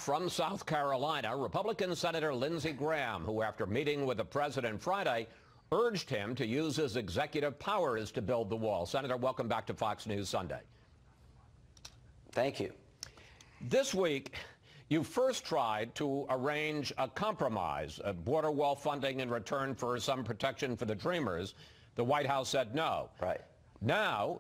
from South Carolina, Republican Senator Lindsey Graham, who after meeting with the president Friday, urged him to use his executive powers to build the wall. Senator, welcome back to Fox News Sunday. Thank you. This week, you first tried to arrange a compromise, a border wall funding in return for some protection for the Dreamers. The White House said no. Right. Now,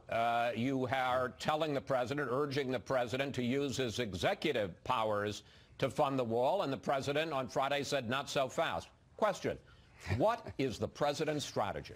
you are telling the president, urging the president to use his executive powers to fund the wall, and the president on Friday said not so fast. Question, what is the president's strategy?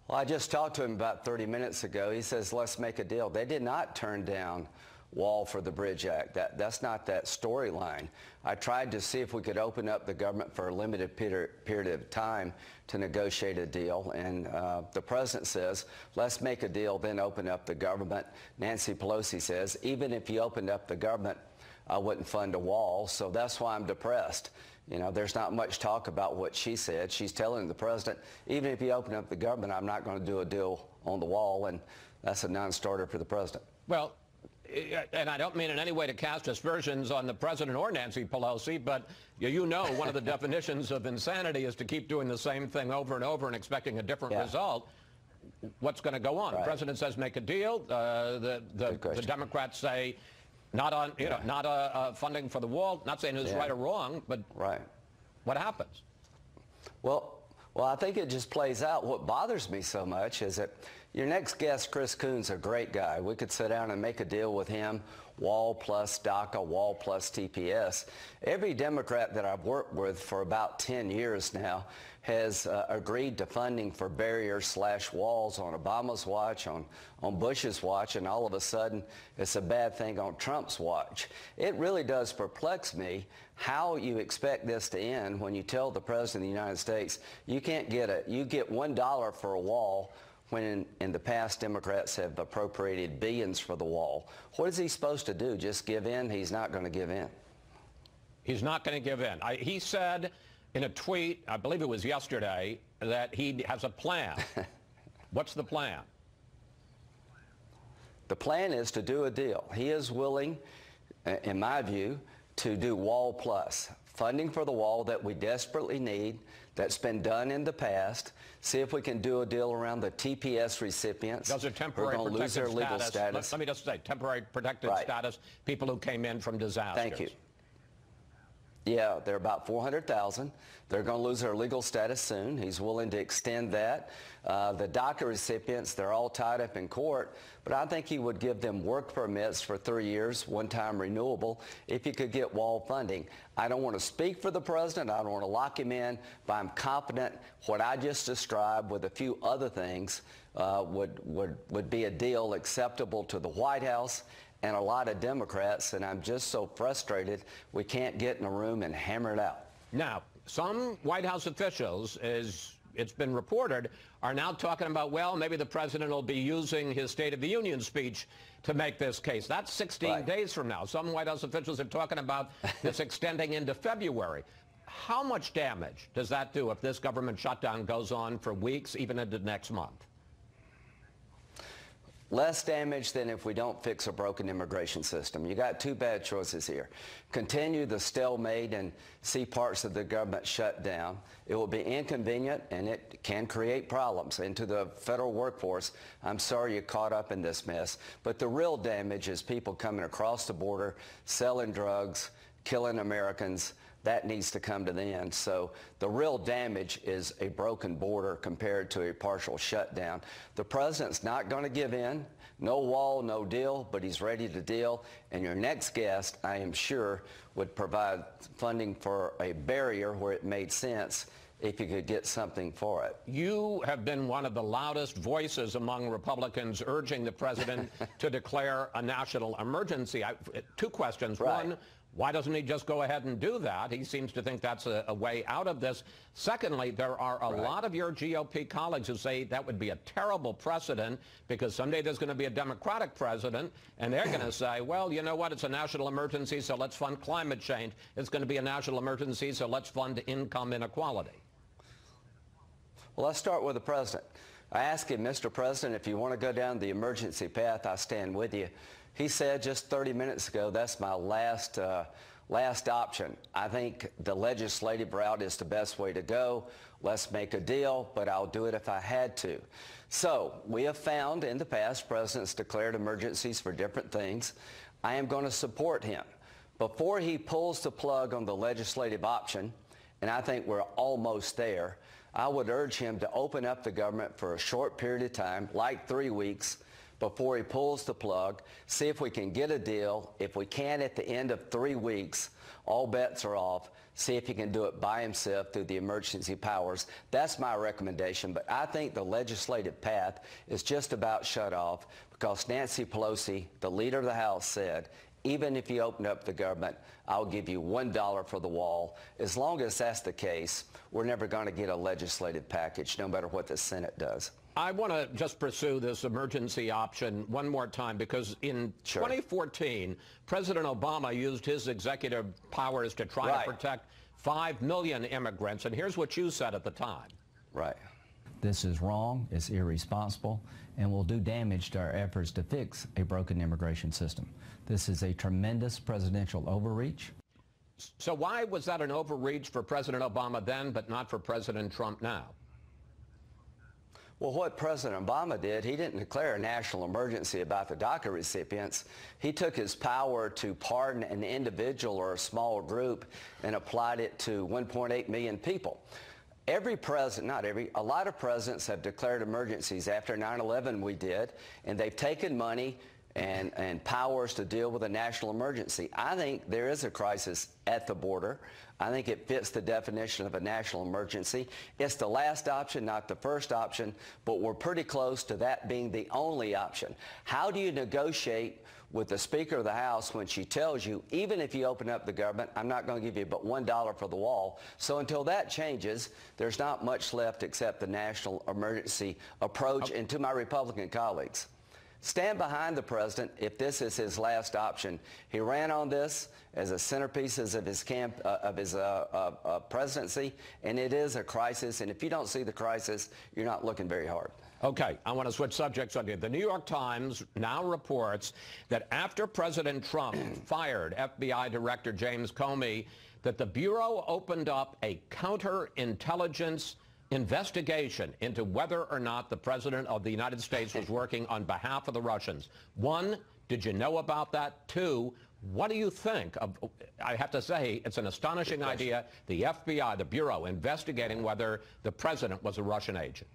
Well, I just talked to him about 30 minutes ago. He says, let's make a deal. They did not turn down Wall for the Bridge Act. That's not that storyline. I tried to see if we could open up the government for a limited period of time to negotiate a deal, and the president says, let's make a deal, then open up the government. Nancy Pelosi says, even if you opened up the government, I wouldn't fund a wall, so that's why I'm depressed. You know, there's not much talk about what she said. She's telling the president, even if you open up the government, I'm not going to do a deal on the wall, and that's a non-starter for the president. Well, and I don't mean in any way to cast aspersions on the president or Nancy Pelosi, but you know one of the definitions of insanity is to keep doing the same thing over and over and expecting a different result. What's going to go on? Right. The president says make a deal. The Democrats say not on, not funding for the wall. Not saying it's right or wrong, but what happens? Well, I think it just plays out. What bothers me so much is that your next guest, Chris Coons, a great guy. We could sit down and make a deal with him, wall plus DACA, wall plus TPS. Every Democrat that I've worked with for about 10 years now has agreed to funding for barriers/walls on Obama's watch, on Bush's watch, and all of a sudden it's a bad thing on Trump's watch. It really does perplex me how you expect this to end when you tell the President of the United States you can't get it. You get $1 for a wall, when in the past Democrats have appropriated billions for the wall. What is he supposed to do? Just give in? He's not going to give in. He's not going to give in. He said in a tweet, I believe it was yesterday, that he has a plan. What's the plan? The plan is to do a deal. He is willing, in my view, to do wall plus. Funding for the wall that we desperately need, that's been done in the past. See if we can do a deal around the TPS recipients. Those are temporary protected lose their legal status. Let me just say, temporary protected status, people who came in from disasters. Thank you. Yeah, they're about 400,000. They're going to lose their legal status soon. He's willing to extend that. The DACA recipients, they're all tied up in court, but I think he would give them work permits for 3 years, one-time renewable, if he could get wall funding. I don't want to speak for the president. I don't want to lock him in, but I'm confident what I just described with a few other things would be a deal acceptable to the White House and a lot of Democrats, and I'm just so frustrated we can't get in a room and hammer it out. Now, some White House officials, as it's been reported, are now talking about, well, maybe the president will be using his State of the Union speech to make this case. That's 16 days from now. Some White House officials are talking about this extending into February. How much damage does that do if this government shutdown goes on for weeks, even into next month? Less damage than if we don't fix a broken immigration system. You got two bad choices here. Continue the stalemate and see parts of the government shut down. It will be inconvenient and it can create problems. And to the federal workforce, I'm sorry you're caught up in this mess. But the real damage is people coming across the border, selling drugs, killing Americans. That needs to come to the end. So the real damage is a broken border compared to a partial shutdown. The president's not going to give in. No wall, no deal, but he's ready to deal. And your next guest, I am sure, would provide funding for a barrier where it made sense if you could get something for it. You have been one of the loudest voices among Republicans urging the president to declare a national emergency. Two questions. One, why doesn't he just go ahead and do that? He seems to think that's a way out of this. Secondly, there are a lot of your GOP colleagues who say that would be a terrible precedent because someday there's going to be a Democratic president, and they're going to say, well, you know what, it's a national emergency, so let's fund climate change. It's going to be a national emergency, so let's fund income inequality. Well, let's start with the president. I asked him, Mr. President, if you want to go down the emergency path, I stand with you. He said just 30 minutes ago, that's my last option. I think the legislative route is the best way to go. Let's make a deal, but I'll do it if I had to. So we have found in the past presidents declared emergencies for different things. I am going to support him. Before he pulls the plug on the legislative option, and I think we're almost there, I would urge him to open up the government for a short period of time, like 3 weeks, before he pulls the plug, see if we can get a deal. If we can at the end of 3 weeks, all bets are off. See if he can do it by himself through the emergency powers. That's my recommendation, but I think the legislative path is just about shut off because Nancy Pelosi, the leader of the House, said, even if you open up the government, I'll give you $1 for the wall. As long as that's the case, we're never going to get a legislative package, no matter what the Senate does. I want to just pursue this emergency option one more time because in 2014, President Obama used his executive powers to try to protect 5 million immigrants. And here's what you said at the time. Right. This is wrong, it's irresponsible, and will do damage to our efforts to fix a broken immigration system. This is a tremendous presidential overreach. So why was that an overreach for President Obama then, but not for President Trump now? Well, what President Obama did, he didn't declare a national emergency about the DACA recipients. He took his power to pardon an individual or a small group and applied it to 1.8 million people. Every president, not every, a lot of presidents have declared emergencies. After 9/11 we did, and they've taken money and powers to deal with a national emergency. I think there is a crisis at the border. I think it fits the definition of a national emergency. It's the last option, not the first option, but we're pretty close to that being the only option. How do you negotiate with the Speaker of the House when she tells you, even if you open up the government, I'm not going to give you but $1 for the wall? So until that changes, there's not much left except the national emergency approach. And to my Republican colleagues, stand behind the president if this is his last option. He ran on this as a centerpiece of his presidency, and it is a crisis. And if you don't see the crisis, you're not looking very hard. Okay, I want to switch subjects on you. The New York Times now reports that after President Trump fired FBI Director James Comey, that the Bureau opened up a counterintelligence investigation into whether or not the President of the United States was working on behalf of the Russians. One, did you know about that? Two, what do you think of, I have to say, it's an astonishing idea, the FBI, the Bureau, investigating whether the President was a Russian agent.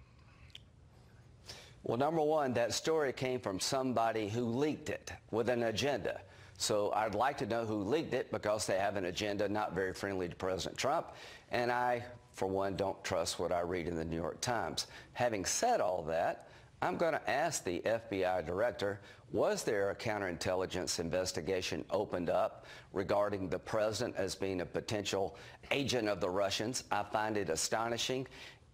Well, number one, that story came from somebody who leaked it with an agenda. So I'd like to know who leaked it because they have an agenda not very friendly to President Trump. And I, for one, don't trust what I read in the New York Times. Having said all that, I'm going to ask the FBI director, was there a counterintelligence investigation opened up regarding the president as being a potential agent of the Russians? I find it astonishing.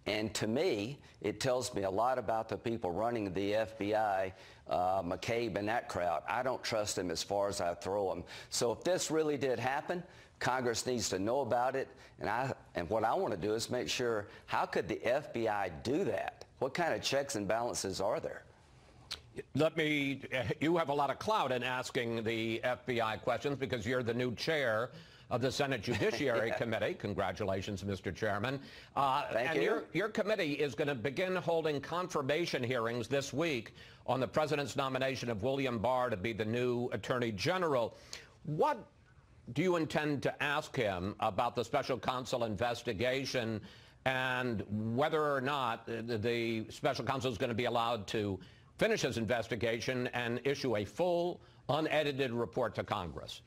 And to me, it tells me a lot about the people running the FBI, McCabe and that crowd. I don't trust them as far as I throw them. So if this really did happen, Congress needs to know about it. And what I want to do is make sure, how could the FBI do that? What kind of checks and balances are there? You have a lot of clout in asking the FBI questions because you're the new chair of the Senate Judiciary Committee. Congratulations, Mr. Chairman. Thank you. Your committee is going to begin holding confirmation hearings this week on the president's nomination of William Barr to be the new Attorney General. What do you intend to ask him about the special counsel investigation and whether or not the special counsel is going to be allowed to finish his investigation and issue a full, unedited report to Congress?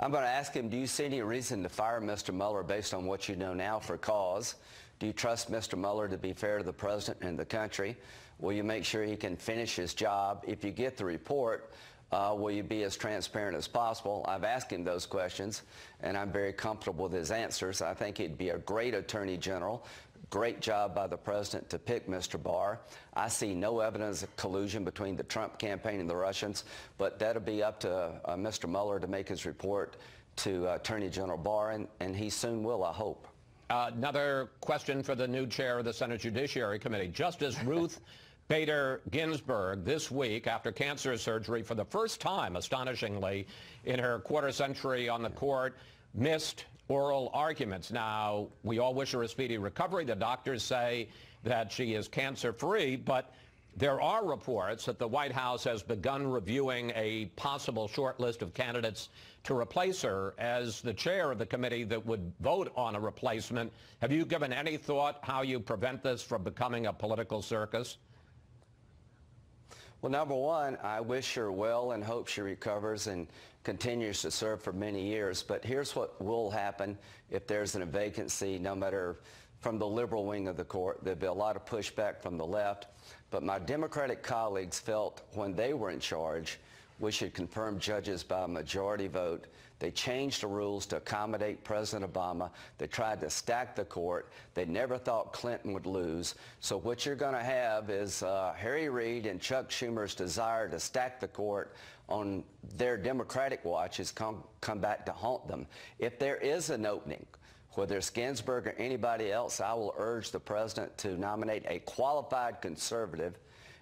I'm going to ask him, do you see any reason to fire Mr. Mueller based on what you know now for cause? Do you trust Mr. Mueller to be fair to the president and the country? Will you make sure he can finish his job? If you get the report, will you be as transparent as possible? I've asked him those questions, and I'm very comfortable with his answers. I think he'd be a great Attorney General. Great job by the president to pick Mr. Barr. I see no evidence of collusion between the Trump campaign and the Russians, but that'll be up to Mr. Mueller to make his report to Attorney General Barr, and he soon will, I hope. Another question for the new chair of the Senate Judiciary Committee. Justice Ruth Bader Ginsburg this week after cancer surgery for the first time, astonishingly, in her quarter century on the court, missed oral arguments. Now, we all wish her a speedy recovery. The doctors say that she is cancer-free, but there are reports that the White House has begun reviewing a possible short list of candidates to replace her as the chair of the committee that would vote on a replacement. Have you given any thought how you prevent this from becoming a political circus? Well, number one, I wish her well and hope she recovers and continues to serve for many years. But here's what will happen if there's a vacancy, no matter from the liberal wing of the court. There'll be a lot of pushback from the left. But my Democratic colleagues felt when they were in charge, we should confirm judges by a majority vote. They changed the rules to accommodate President Obama. They tried to stack the court. They never thought Clinton would lose. So what you're going to have is Harry Reid and Chuck Schumer's desire to stack the court on their Democratic watch has come back to haunt them. If there is an opening, whether it's Ginsburg or anybody else, I will urge the president to nominate a qualified conservative,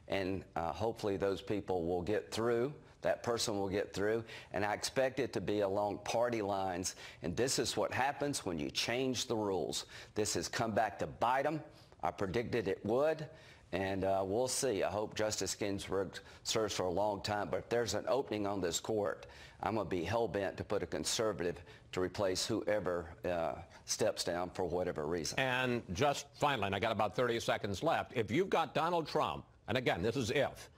and hopefully those people will get through. That person will get through, and I expect it to be along party lines. And this is what happens when you change the rules. This has come back to bite them. I predicted it would, and we'll see. I hope Justice Ginsburg serves for a long time, but if there's an opening on this court, I'm going to be hell-bent to put a conservative to replace whoever steps down for whatever reason. And just finally, and I got about 30 seconds left, if you've got Donald Trump, and again, this is if,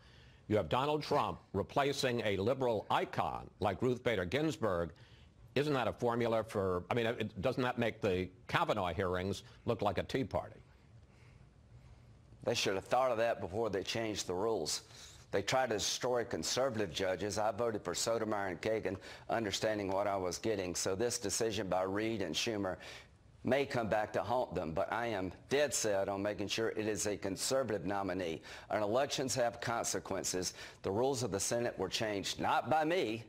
you have Donald Trump replacing a liberal icon like Ruth Bader Ginsburg, isn't that a formula for, I mean, doesn't that make the Kavanaugh hearings look like a Tea Party? They should have thought of that before they changed the rules. They tried to destroy conservative judges. I voted for Sotomayor and Kagan, understanding what I was getting. So this decision by Reid and Schumer may come back to haunt them, but I am dead set on making sure it is a conservative nominee. And elections have consequences. The rules of the Senate were changed, not by me,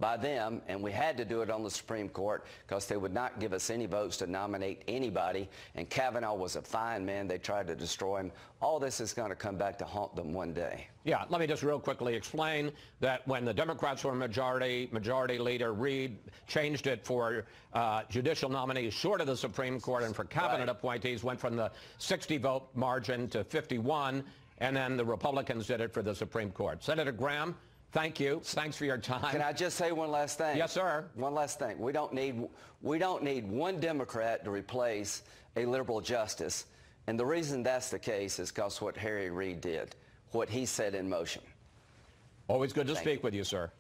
by them, and we had to do it on the Supreme Court because they would not give us any votes to nominate anybody, and Kavanaugh was a fine man. They tried to destroy him. All this is going to come back to haunt them one day. Yeah, let me just real quickly explain that when the Democrats were Majority Leader Reid changed it for judicial nominees short of the Supreme Court and for cabinet appointees went from the 60-vote margin to 51, and then the Republicans did it for the Supreme Court. Senator Graham, thank you. Thanks for your time. Can I just say one last thing? Yes, sir. One last thing. We don't need one Democrat to replace a liberal justice. And the reason that's the case is because what Harry Reid did, what he set in motion. Always good to speak with you, sir.